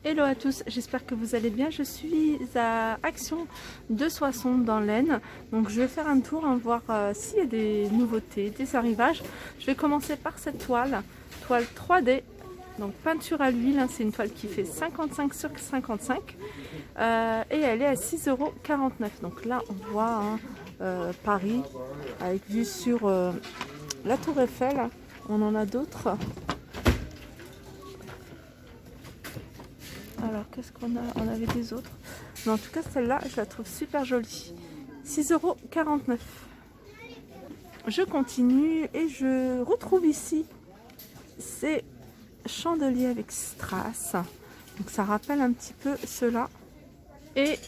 Hello à tous, j'espère que vous allez bien. Je suis à Action de Soissons dans l'Aisne. Donc je vais faire un tour, voir s'il y a des nouveautés, des arrivages. Je vais commencer par cette toile 3D. Donc peinture à l'huile, c'est une toile qui fait 55 sur 55 et elle est à 6,49 €. Donc là on voit Paris avec vue sur la Tour Eiffel. On en a d'autres. Alors qu'est-ce qu'on a? On avait des autres. Mais en tout cas celle-là je la trouve super jolie. 6,49 €. Je continue et je retrouve ici ces chandeliers avec strass. Donc ça rappelle un petit peu cela. Et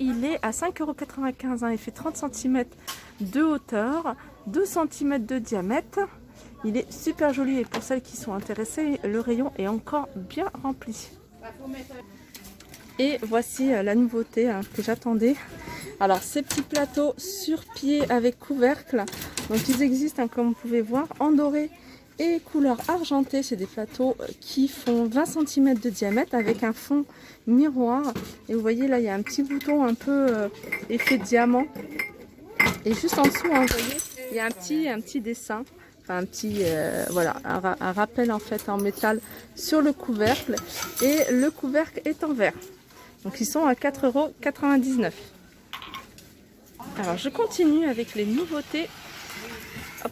il est à 5,95 €. Il fait 30 cm de hauteur, 2 cm de diamètre. Il est super joli et pour celles qui sont intéressées, le rayon est encore bien rempli. Et voici la nouveauté que j'attendais. Alors ces petits plateaux sur pied avec couvercle, donc ils existent comme vous pouvez voir en doré et couleur argentée. C'est des plateaux qui font 20 cm de diamètre avec un fond miroir. Et vous voyez là il y a un petit bouton un peu effet diamant. Et juste en dessous vous voyez il y a un petit dessin. Enfin, un petit voilà, un rappel en fait en métal sur le couvercle et le couvercle est en verre. Donc ils sont à 4,99 €. Alors je continue avec les nouveautés. Hop.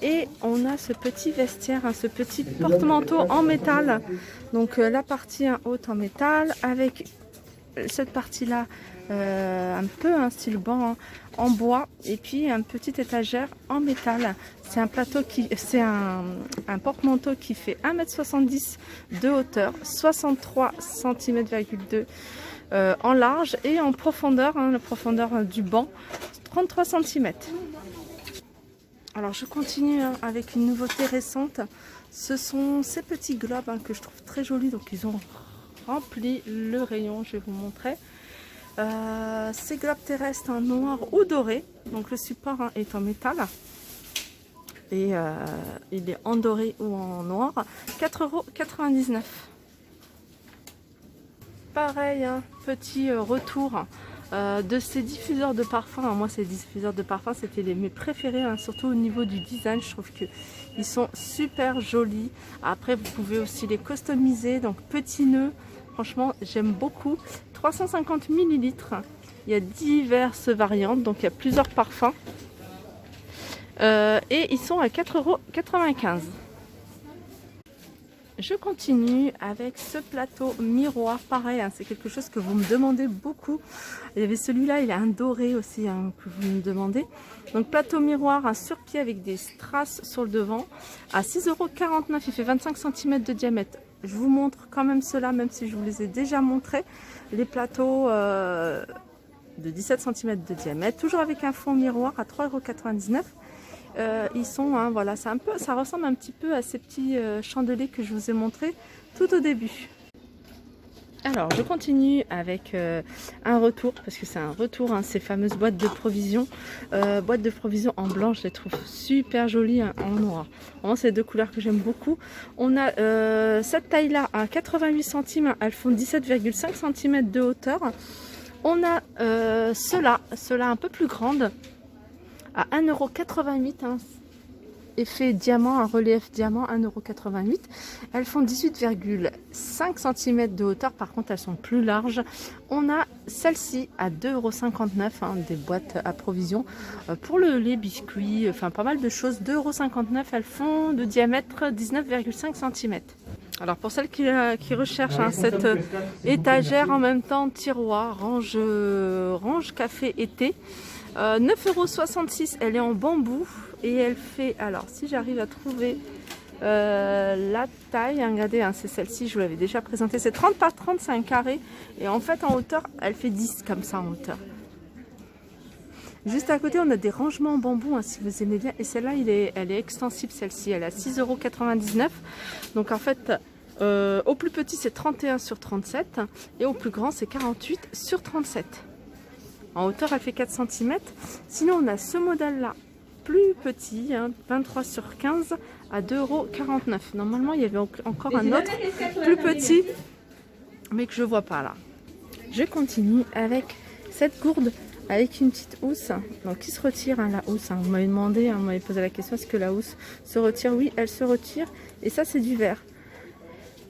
Et on a ce petit vestiaire, ce petit porte-manteau en métal. Donc la partie haute en métal avec cette partie là un peu un style banc en bois et puis une petite étagère en métal. C'est un plateau c'est un porte-manteau qui fait 1,70 m de hauteur, 63 cm,2 en large et en profondeur, la profondeur du banc 33 cm. Alors je continue avec une nouveauté récente. Ce sont ces petits globes que je trouve très jolis. Donc ils ont rempli le rayon, je vais vous montrer. Ces globes terrestres en noir ou doré. Donc le support est en métal. Et il est en doré ou en noir. 4,99 €. Pareil, petit retour de ces diffuseurs de parfum. Moi ces diffuseurs de parfum c'était mes préférés, surtout au niveau du design. Je trouve qu'ils sont super jolis. Après vous pouvez aussi les customiser. Donc petit nœud, franchement j'aime beaucoup. 350 ml. Il y a diverses variantes, donc il y a plusieurs parfums. Et ils sont à 4,95 €. Je continue avec ce plateau miroir. Pareil, c'est quelque chose que vous me demandez beaucoup. Il y avait celui-là, il a un doré aussi que vous me demandez. Donc plateau miroir sur pied avec des strass sur le devant à 6,49 €. Il fait 25 cm de diamètre. Je vous montre quand même cela, même si je vous les ai déjà montrés. Les plateaux de 17 cm de diamètre, toujours avec un fond miroir à 3,99 €. Ils sont, voilà, ça ressemble un petit peu à ces petits chandeliers que je vous ai montrés tout au début. Alors je continue avec un retour, parce que c'est un retour, ces fameuses boîtes de provision. Boîtes de provision en blanc, je les trouve super jolies en noir. Vraiment c'est deux couleurs que j'aime beaucoup. On a cette taille là à 88 centimes, elles font 17,5 cm de hauteur. On a ceux-là un peu plus grandes à 1,88 €. Effet diamant, un relief diamant, 1,88 €. Elles font 18,5 cm de hauteur. Par contre elles sont plus larges. On a celle-ci à 2,59 €, des boîtes à provision pour le lait, biscuits, enfin pas mal de choses. 2,59 €. Elles font de diamètre 19,5 cm. Alors pour celles qui recherchent cette étagère en même temps tiroir, range café été, 9,66 €. Elle est en bambou et elle fait, alors si j'arrive à trouver la taille, regardez, c'est celle-ci, je vous l'avais déjà présentée, c'est 30 par 30, c'est un carré et en fait en hauteur elle fait 10 comme ça en hauteur. Juste à côté on a des rangements en bambou, si vous aimez bien, et celle-là elle est extensible, celle-ci elle est à 6,99 €. Donc en fait au plus petit c'est 31 sur 37 et au plus grand c'est 48 sur 37. En hauteur elle fait 4 cm. Sinon on a ce modèle là plus petit, 23 sur 15 à 2,49 €. Normalement il y avait encore un autre plus petit mais que je vois pas là. Je continue avec cette gourde avec une petite housse, donc qui se retire, hein, la housse, hein. Vous m'avez demandé, hein, vous m'avez posé la question, est-ce que la housse se retire? Oui, elle se retire, et ça c'est du verre.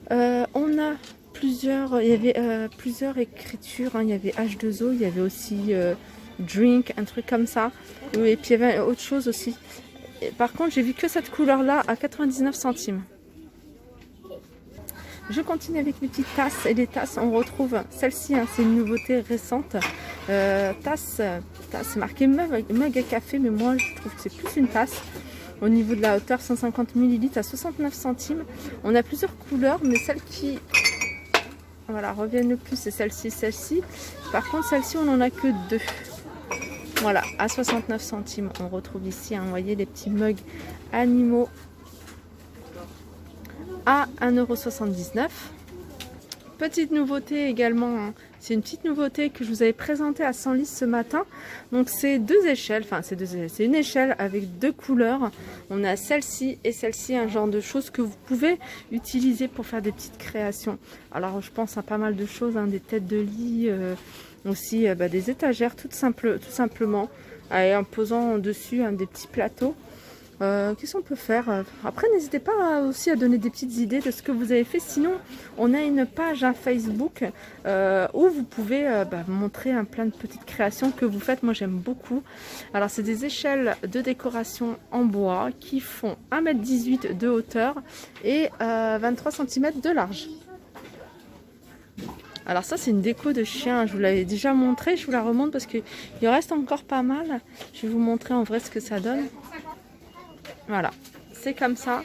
On a plusieurs, il y avait plusieurs écritures, hein. Il y avait H2O, il y avait aussi drink, un truc comme ça, et puis il y avait autre chose aussi. Et par contre, j'ai vu que cette couleur là à 99 centimes. Je continue avec les petites tasses, et les tasses, on retrouve celle-ci, hein, c'est une nouveauté récente. Tasse marquée mug à café, mais moi je trouve que c'est plus une tasse. Au niveau de la hauteur, 150 ml à 69 centimes. On a plusieurs couleurs, mais celles qui reviennent le plus, c'est celle-ci, celle-ci. Par contre, celle-ci, on n'en a que deux. Voilà, à 69 centimes. On retrouve ici, hein, vous voyez, les petits mugs animaux à 1,79 €. Petite nouveauté également, hein. C'est une petite nouveauté que je vous avais présentée à Senlis ce matin. Donc c'est deux échelles, enfin c'est une échelle avec deux couleurs. On a celle-ci et celle-ci, un genre de choses que vous pouvez utiliser pour faire des petites créations. Alors je pense à pas mal de choses, hein, des têtes de lit, aussi des étagères tout simplement, en posant dessus, hein, des petits plateaux. Qu'est-ce qu'on peut faire? Après, n'hésitez pas aussi à donner des petites idées de ce que vous avez fait. Sinon, on a une page Facebook où vous pouvez montrer plein de petites créations que vous faites. Moi, j'aime beaucoup. Alors, c'est des échelles de décoration en bois qui font 1,18 m de hauteur et 23 cm de large. Alors ça, c'est une déco de chien. Je vous l'avais déjà montré. Je vous la remonte parce qu'il reste encore pas mal. Je vais vous montrer en vrai ce que ça donne. Voilà, c'est comme ça,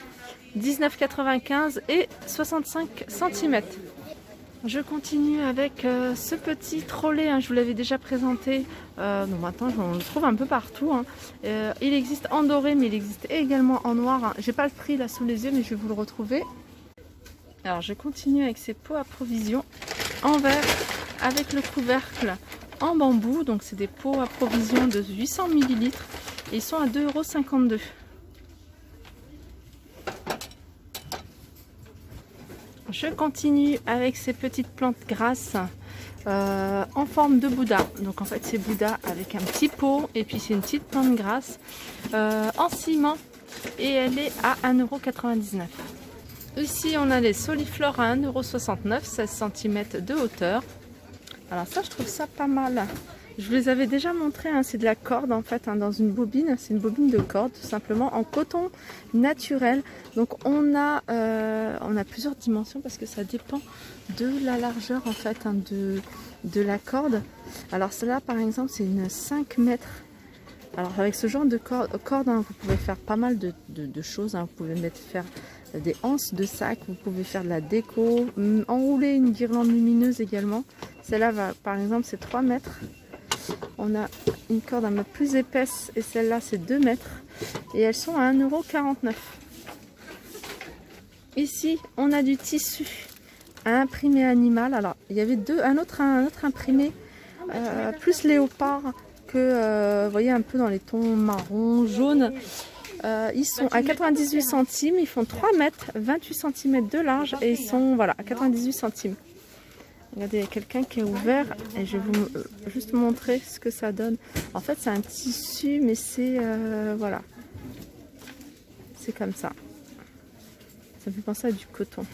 19,95 et 65 cm. Je continue avec ce petit trolley, hein, je vous l'avais déjà présenté. Donc maintenant, on le trouve un peu partout, hein. Il existe en doré, mais il existe également en noir, hein. J'ai pas le prix là sous les yeux, mais je vais vous le retrouver. Alors, je continue avec ces pots à provisions en verre avec le couvercle en bambou. Donc, c'est des pots à provisions de 800 ml et ils sont à 2,52 €. Je continue avec ces petites plantes grasses en forme de Bouddha. Donc en fait c'est Bouddha avec un petit pot et puis c'est une petite plante grasse en ciment et elle est à 1,99 €. Ici on a les soliflores à 1,69 €, 16 cm de hauteur. Alors ça je trouve ça pas mal. Je vous les avais déjà montré, hein, c'est de la corde en fait, hein, dans une bobine, c'est une bobine de corde tout simplement en coton naturel. Donc on a plusieurs dimensions parce que ça dépend de la largeur en fait, hein, de la corde. Alors celle-là par exemple c'est une 5 mètres. Alors avec ce genre de corde, hein, vous pouvez faire pas mal de choses, hein. Vous pouvez faire des anses de sac, vous pouvez faire de la déco, enrouler une guirlande lumineuse également. Celle-là par exemple c'est 3 mètres. On a une corde un peu plus épaisse et celle-là c'est 2 mètres et elles sont à 1,49 €. Ici on a du tissu à imprimer animal. Alors il y avait un autre imprimé plus léopard que vous voyez un peu dans les tons marron, jaune. Ils sont à 98 centimes, ils font 3 mètres, 28 cm de large et ils sont voilà, à 98 centimes. Regardez, il y a quelqu'un qui est ouvert et je vais vous juste montrer ce que ça donne. En fait, c'est un tissu, mais c'est voilà, c'est comme ça. Ça me fait penser à du coton.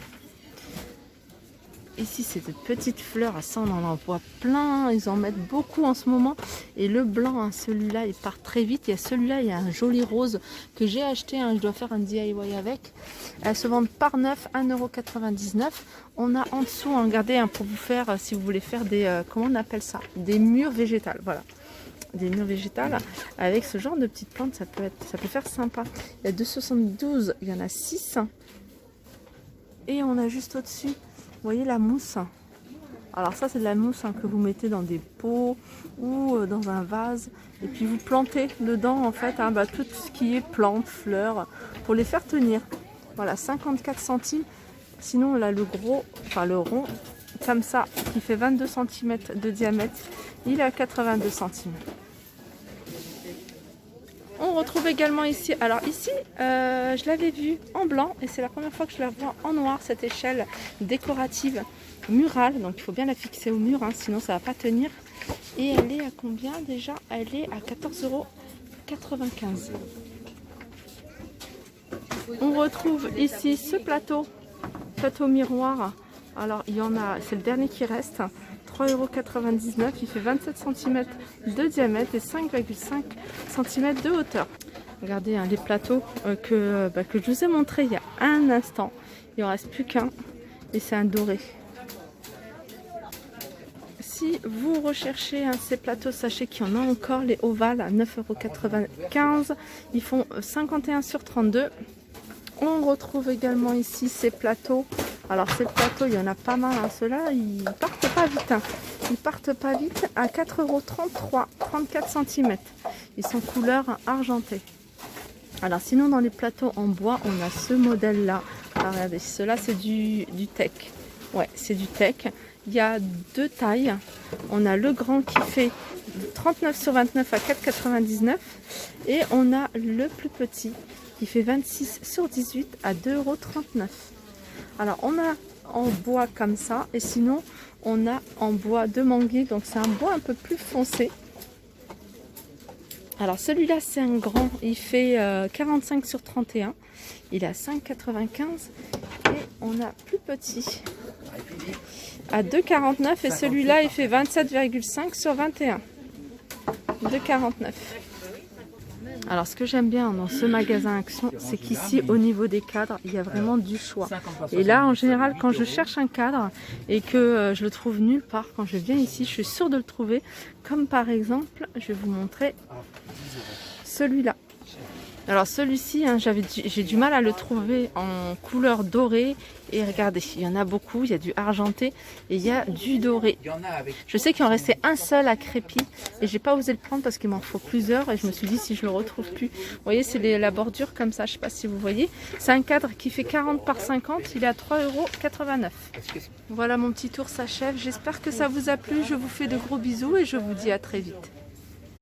Ici, c'est des petites fleurs. Ça, on en voit plein. Ils en mettent beaucoup en ce moment. Et le blanc, hein, celui-là, il part très vite. Il y a celui-là, il y a un joli rose que j'ai acheté. Hein, je dois faire un DIY avec. Elles se vendent par neuf, 1,99 €. On a en dessous, hein, regardez, hein, pour vous faire, si vous voulez faire des, comment on appelle ça? Des murs végétales. Voilà. Des murs végétales. Avec ce genre de petites plantes, ça peut faire sympa. Il y a 2,72 €. Il y en a 6. Et on a juste au-dessus. Vous voyez la mousse? Alors ça c'est de la mousse, hein, que vous mettez dans des pots ou dans un vase et puis vous plantez dedans en fait, hein, tout ce qui est plantes, fleurs pour les faire tenir. Voilà, 54 centimes. Sinon là le gros, enfin le rond comme ça qui fait 22 cm de diamètre, il est à 82 centimes. On retrouve également ici, alors ici je l'avais vue en blanc et c'est la première fois que je la vois en noir, cette échelle décorative murale. Donc il faut bien la fixer au mur, hein, sinon ça va pas tenir. Et elle est à combien déjà? Elle est à 14,95 €. On retrouve ici ce plateau miroir. Alors il y en a, c'est le dernier qui reste. 3,99 €, il fait 27 cm de diamètre et 5,5 cm de hauteur. Regardez hein, les plateaux que je vous ai montré il y a un instant. Il ne en reste plus qu'un et c'est un doré. Si vous recherchez ces plateaux, sachez qu'il y en a encore, les ovales à 9,95 €. Ils font 51 sur 32. On retrouve également ici ces plateaux. Alors ces plateaux, il y en a pas mal. Hein. Ceux-là, ils partent pas vite. Hein. Ils partent pas vite à 4,33 €, 34 cm. Ils sont couleur argentée. Alors sinon, dans les plateaux en bois, on a ce modèle-là. Regardez, ceux-là, c'est du tech. Ouais, c'est du tech. Il y a deux tailles. On a le grand qui fait 39 sur 29 à 4,99 € et on a le plus petit qui fait 26 sur 18 à 2,39 €. Alors on a en bois comme ça et sinon on a en bois de manguier, donc c'est un bois un peu plus foncé. Alors celui-là c'est un grand, il fait 45 sur 31, il est à 5,95 € et on a plus petit à 2,49 € et celui-là il fait 27,5 sur 21, 2,49 €. Alors ce que j'aime bien dans ce magasin Action, c'est qu'ici au niveau des cadres, il y a vraiment du choix. Et là en général quand je cherche un cadre et que je le trouve nulle part, quand je viens ici, je suis sûre de le trouver. Comme par exemple, je vais vous montrer celui-là. Alors celui-ci, hein, j'ai du mal à le trouver en couleur dorée. Et regardez, il y en a beaucoup, il y a du argenté et il y a du doré. Je sais qu'il en restait un seul à crépi et j'ai pas osé le prendre parce qu'il m'en faut plusieurs. Et je me suis dit si je le retrouve plus. Vous voyez, c'est la bordure comme ça, je sais pas si vous voyez. C'est un cadre qui fait 40 par 50, il est à 3,89 €. Voilà, mon petit tour s'achève. J'espère que ça vous a plu. Je vous fais de gros bisous et je vous dis à très vite.